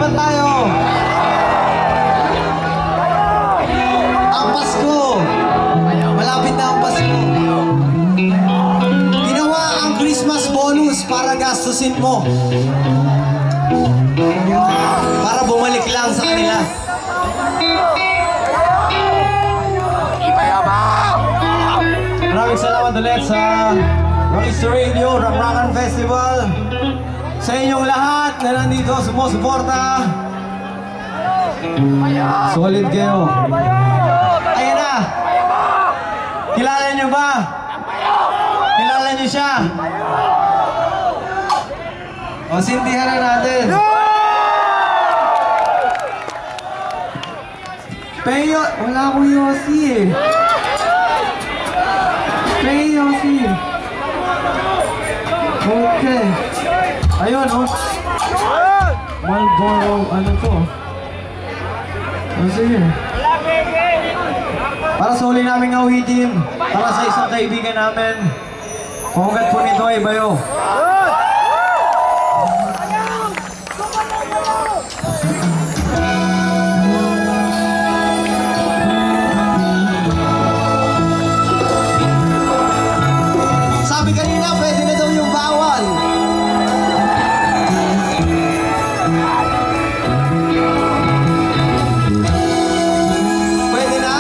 ba tayo? Ang Pasko! Malapit na ang Pasko. Ginawa ang Christmas bonus para gastusin mo. Para bumalik lang sa kanila. Maraming salamat ulit sa Rockista Radio, Ramrakan Festival. Sa inyong lahat na nandito, sumusuporta. Solid kayo. Ayan na. Kilala nyo ba? Kilala nyo siya? O, sintihan na natin. Peyo, wala akong Yossi eh. Peyo, Yossi. Okay. Ayun, oh. Marlboro, ano to? Oh, sige. Para sa huli naming awitin, para sa isang kaibigan namin, pamagat po nito ay Bayo. Sabi kanina, pwede na daw yung bawal. Pwede na?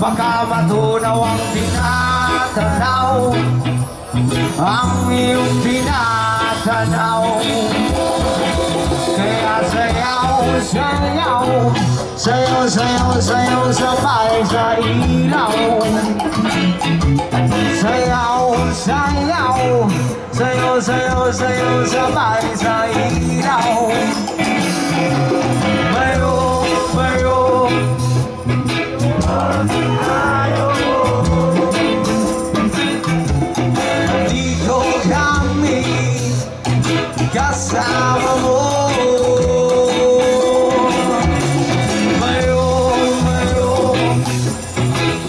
Baka matunaw ang tinatanaw, ang iyong tinatanaw. Kaya sayaw, sayaw, sayaw, sayaw, sayaw, sabay sa ilaw. Sayaw, sayaw, sayaw, sayaw, sayaw, sabay sa ilaw. Bayo, bayo, dito kami kasama mo. Bayo, bayo,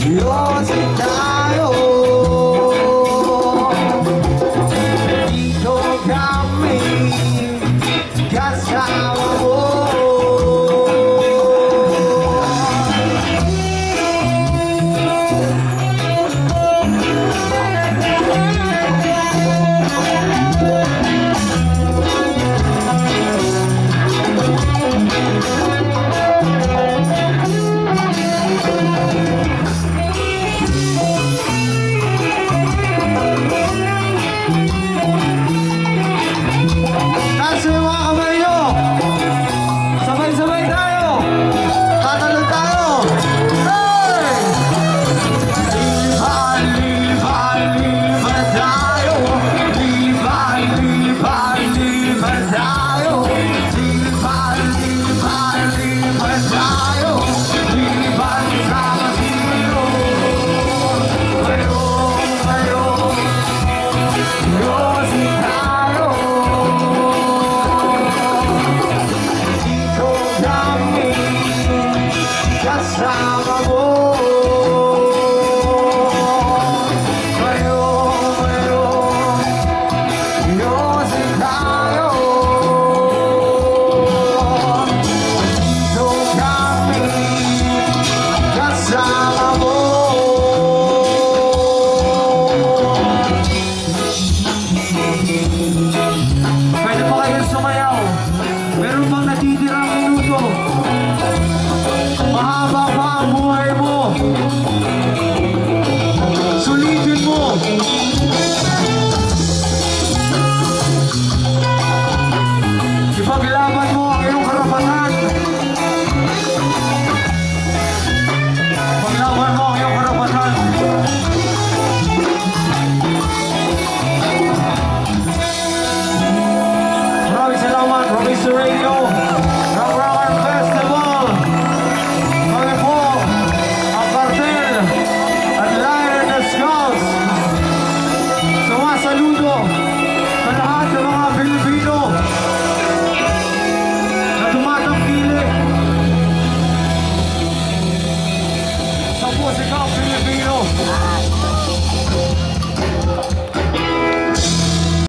yosi tayo. Dito kami kasama mo. Lipad tayo. Lipad, lipad, lipad tayo. Lipad sa kasino. Ngayon, yosin tayo. Dito kami kasama mo. Pwede pa kayong sumayaw. Meron bang natitirang minuto? Mahaba pa ang buhay mo. Sulitin mo. Ipaglaban mo ang iyong karapatan. Paglaban mo ang iyong karapatan. Maraming salamat, Mr. Radio.